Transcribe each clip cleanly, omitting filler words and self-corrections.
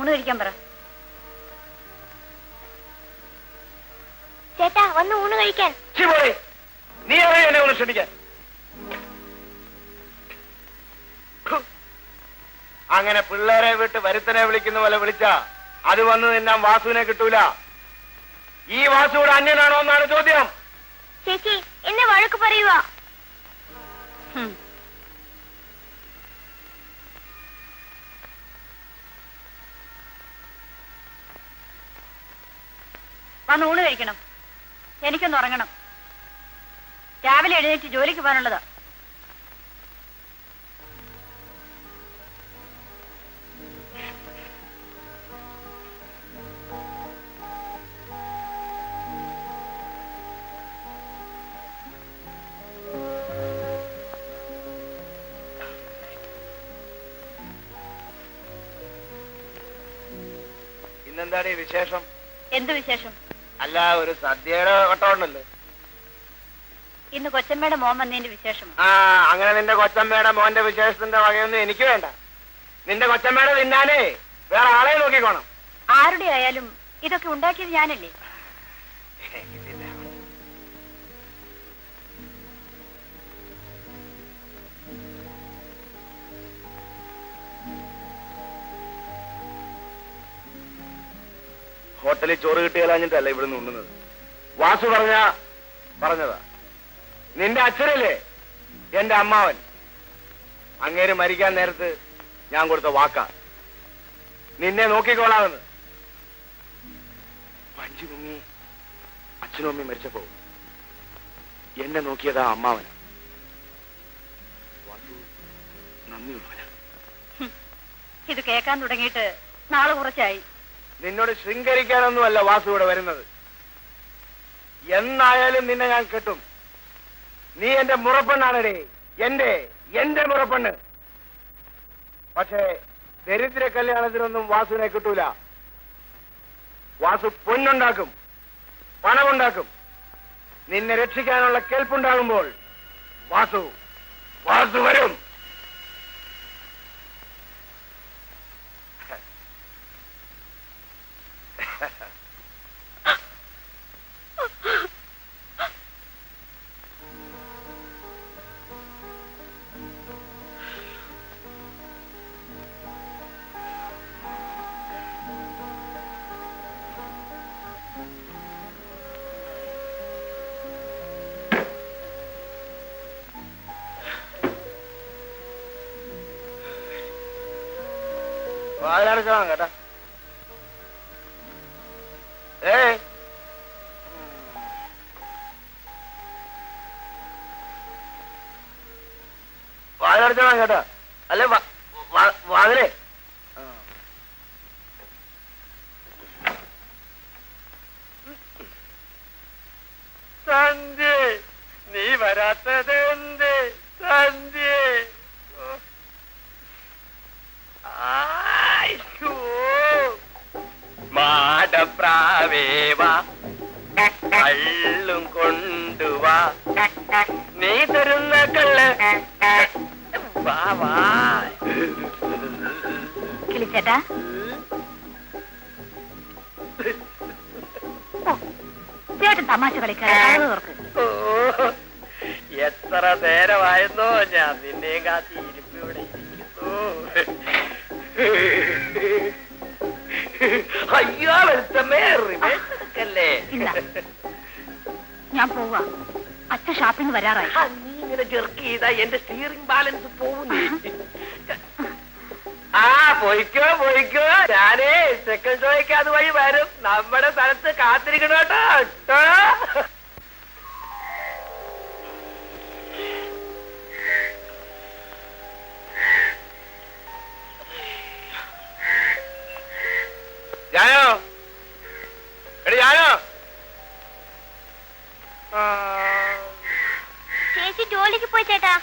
ഊണ് കഴിക്കാൻ പറ. ചേട്ടാ വന്ന് ഊണ് കഴിക്കാൻ. നീ അറിയാം എന്നെ ഒന്ന് ക്ഷണിക്കാൻ. അങ്ങനെ പിള്ളേരെ വിട്ട് വരുത്തനെ വിളിക്കുന്ന പോലെ വിളിച്ചാ അത് വന്ന് നിന്നാൻ വാസുവിനെ കിട്ടൂല. ഈ വാസുവിടെ അന്യനാണോ എന്നാണ് ചോദ്യം. ചേച്ചി എന്നെ വഴക്ക് പറയുക. വന്ന് ഊണ് കഴിക്കണം. എനിക്കൊന്ന് ഉറങ്ങണം. രാവിലെ എഴുന്നേറ്റ് ജോലിക്ക് പോകാനുള്ളതാ. ഇന്നെന്താടി വിശേഷം? എന്ത് വിശേഷം? അല്ല, ഒരു സദ്യയുടെ വട്ടമുണ്ടല്ലോ. ഇന്ന് കൊച്ചമ്മയുടെ മോൻ വന്നതിന്റെ വിശേഷം. അങ്ങനെ നിന്റെ കൊച്ചമ്മയുടെ മോന്റെ വിശേഷത്തിന്റെ വകയൊന്നും എനിക്ക് വേണ്ട. നിന്റെ കൊച്ചമ്മയുടെ തിന്നാനേ വേറെ ആളെ നോക്കിക്കോണം. ആരുടെ ആയാലും ഇതൊക്കെ ഉണ്ടാക്കിയത് ഞാനല്ലേ. ഹോട്ടലിൽ ചോറ് കിട്ടിയാലഞ്ഞിട്ടല്ല ഇവിടുന്ന് ഉണ്ണുന്നത്. വാസു പറഞ്ഞതാ. നിന്റെ അച്ഛനല്ലേ എന്റെ അമ്മാവൻ. അങ്ങേര് മരിക്കാൻ നേരത്ത് ഞാൻ കൊടുത്ത വാക്കാ, നിന്നെ നോക്കിക്കോളാമെന്ന്. വഞ്ചി മുങ്ങി അച്ഛനും അമ്മയും മരിച്ചപ്പോ എന്നെ നോക്കിയതാ അമ്മാവൻ. വാസു നന്ദിയുള്ളവനാ. ഇത് കേൾക്കാൻ തുടങ്ങിയിട്ട് നാളെ കുറച്ചായി. നിന്നോട് ശൃംഗരിക്കാനൊന്നുമല്ല വാസു ഇവിടെ വരുന്നത്. എന്നായാലും നിന്നെ ഞാൻ കെട്ടും. നീ എന്റെ മുറപ്പെണ്ണാണേ, എന്റെ മുറപ്പെണ്ണ്. പക്ഷേ ദരിദ്ര കല്യാണത്തിനൊന്നും വാസുവിനെ കിട്ടൂല. വാസു പൊന്നുണ്ടാക്കും, പണമുണ്ടാക്കും. നിന്നെ രക്ഷിക്കാനുള്ള കേൾപ്പുണ്ടാകുമ്പോൾ വാസു വരും. വാഴടക്കണം കേട്ടാ. വാഴടക്കണം കേട്ടാ. അല്ലെ വാതിലേ. സന്ധ്യ, നീ വരാത്തത് എന്ത് സന്ധ്യ? മാടപ്രാവേവാ കള്ളും കൊണ്ടുവാ, നീ തരുന്ന കള്ള് വാ. കിളിച്ചേട്ടാ, ചേട്ടൻ തമാശ കളിക്കാൻ ഓർക്ക്. എത്ര നേരമായിരുന്നോ ഞാൻ നിന്നെ കാത്തി ഇരിപ്പിവിടെ ഇരിക്കുന്നു. അയ്യോ വെളുത്തമ്മേ, റിവേഴ്സല്ലേ. ഞാൻ പോവാ. അച്ഛൻ ഷാപ്പിംഗ് വരാറായി. നീ ഇങ്ങനെ ജെർക്ക് ചെയ്താ എന്റെ സ്റ്റിയറിംഗ് ബാലൻസ് പോകുന്നു. പോയിക്കോ. ഞാനേ സെക്കൻഡ് ഷോയ്ക്ക് അതുവഴി വരും. നമ്മുടെ സ്ഥലത്ത് കാത്തിരിക്കണം കേട്ടോ. ഞാനോ ചേച്ചി ജോലിക്ക് പോയി ചേട്ടാ.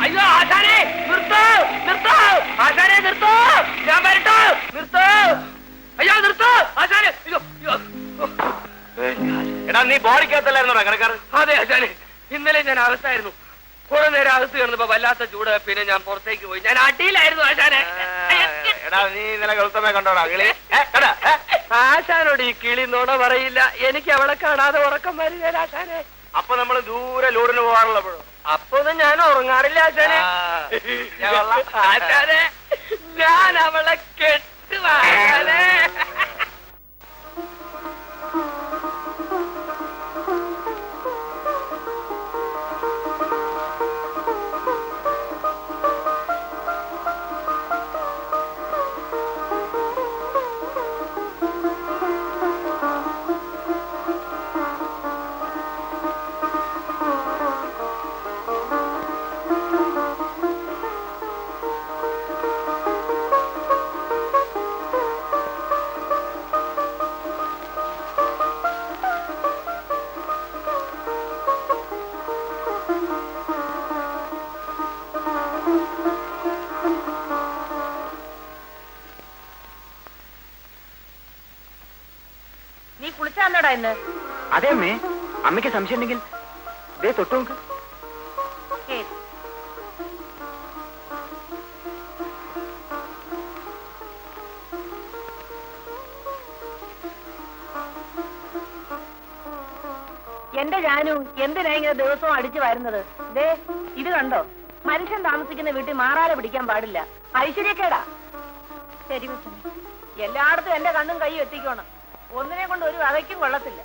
അയ്യോ ആശാനെ നിർത്തോ നിർത്തോ ആശാനെ നിർത്തോ ഞാൻ വരട്ടോ നിർത്തോ അയ്യോ നിർത്തോ ആശാനെ അയ്യോ എടാ നീ ബോഡിക്കകത്തല്ലായിരുന്നോ കിടക്കാറ്? അതെ ആശാനെ, ഇന്നലെ ഞാൻ അകത്തായിരുന്നു. കുറെ നേരം അകത്ത് കിടന്നപ്പോ വല്ലാത്ത ചൂട്, പിന്നെ ഞാൻ പുറത്തേക്ക് പോയി. ഞാൻ അടിയിലായിരുന്നു ആശാനെ. എടാ നീ ഇന്നലെ ഗൗതമെ കണ്ടോടാ കിളി? ആശാനോട് ഈ കിളി നുണ പറയില്ല. എനിക്ക് അവളെ കാണാതെ ഉറക്കം വരില്ല ആശാനെ. അപ്പൊ നമ്മൾ ദൂരെ ലോഡിന് പോകാറുള്ളപ്പോഴോ? അപ്പൊ ഞാൻ ഉറങ്ങാറില്ല ആശാനെ. ആശാനെ ഞാൻ അവളെ കെട്ടുവാശാനെ. നീ കുളിച്ചാന്നോടാ ഇന്ന്? അതെ അമ്മേ, അമ്മയ്ക്ക് സംശയം ഉണ്ടെങ്കിൽ ദേ തൊട്ടു നോക്ക്. എന്റെ ജാനു എന്തിനാ ഇങ്ങനെ ദിവസവും അടിച്ചു വരുന്നത്? ദേ ഇത് കണ്ടോ, മനുഷ്യൻ താമസിക്കുന്ന വീട്ടിൽ മാറാലെ പിടിക്കാൻ പാടില്ല. ഐശ്വര്യക്കേടാ. ശരി കൊച്ചമ്മ, എല്ലായിടത്തും എന്റെ കണ്ണും കൈയും എത്തിക്കണം. ഒന്നിനെ കൊണ്ട് ഒരു വകയ്ക്കും കൊള്ളത്തില്ല.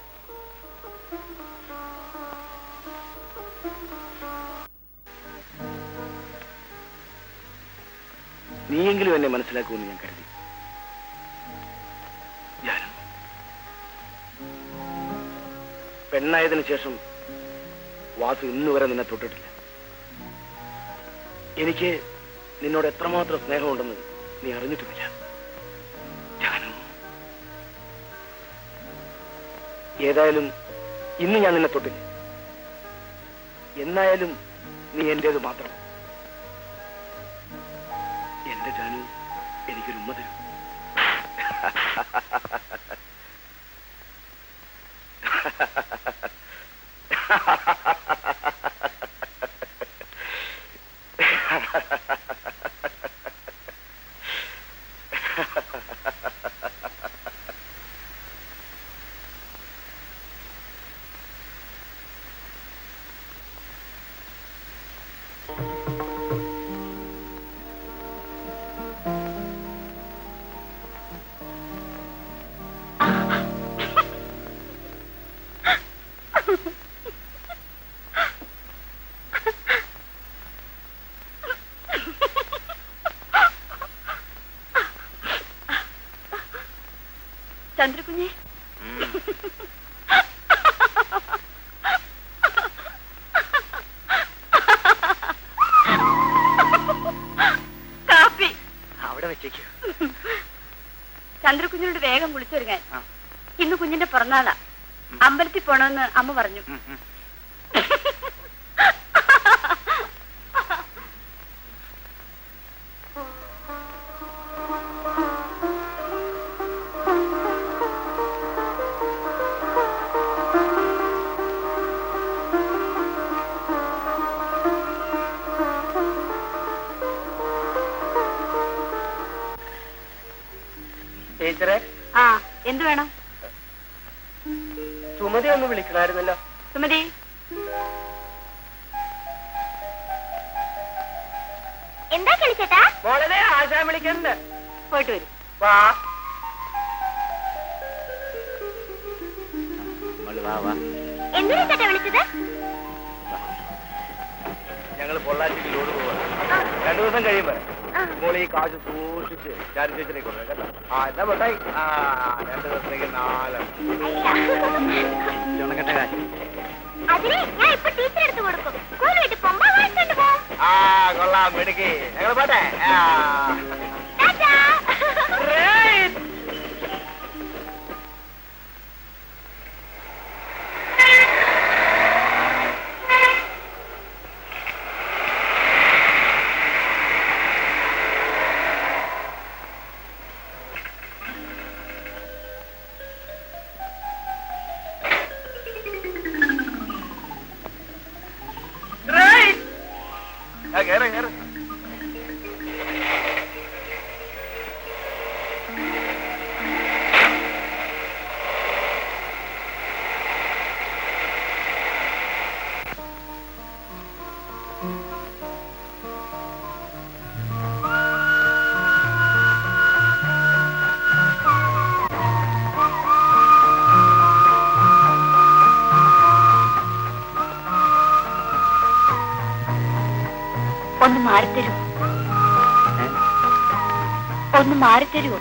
നീയെങ്കിലും എന്നെ മനസ്സിലാക്കുമെന്ന് ഞാൻ കരുതി. പെണ്ണായതിനു ശേഷം വാസു ഇന്നുവരെ നിന്നെ തൊട്ടിട്ടില്ല. എനിക്ക് നിന്നോട് എത്രമാത്രം സ്നേഹമുണ്ടെന്ന് നീ അറിഞ്ഞിട്ടുമില്ല. ഏതായാലും ഇന്ന് ഞാൻ നിന്നെ തൊട്ടില്ല. എന്നായാലും നീ എന്റേത് മാത്രം. എന്റെ ജാനു എനിക്കൊരു ഉമ്മ തരും. ചന്ദ്രകുഞ്ഞെ, കാപ്പി അവിടെ വെച്ചേക്കോ. ചന്ദ്രകുഞ്ഞിനോട് വേഗം കുളിച്ചൊരുങ്ങാൻ. ഇന്ന് കുഞ്ഞിന്റെ പിറന്നാളാ. അമ്പലത്തിൽ പോണമെന്ന് അമ്മ പറഞ്ഞു. ടീച്ചറെ, ആ എന്ത് വേണം? സുമതി ഒന്ന് വിളിക്കണമായിരുന്നല്ലോ. സുമതി, എന്താ കളിച്ചേട്ടാ? മോളെ ആശാൻ വിളിക്കണ്ട്. പോയിട്ട് വരും. വാ. എന്തിനാ ചേട്ടാ വിളിച്ചത്? ഞങ്ങൾ പൊള്ളാച്ചിക്ക് ലോഡ് പോവാ. 2 ദിവസം കഴിയുമ്പോ മോൾ ഈ കാശ് സൂക്ഷിച്ച് ചാരി ചേച്ചിനെ കൊടുക്കാം കേട്ടോ. ആ എന്നാ പൊട്ടായി. 2 ദിവസത്തേക്ക് 4. അതിന് ഞാൻ ഇപ്പൊ ടീച്ചർ എടുത്ത് കൊടുക്കും. സ്കൂൾ വിട്ട് പോകുമ്പോ വാങ്ങിക്കൊണ്ട് പോ. കൊള്ളാം, മിടുക്കി. ഞങ്ങൾ പോട്ടെ. ടാറ്റാ. കേറ് കേറ്. ഒന്ന് മാറിത്തരുമോ? ഒന്ന് മാറിത്തരുമോ?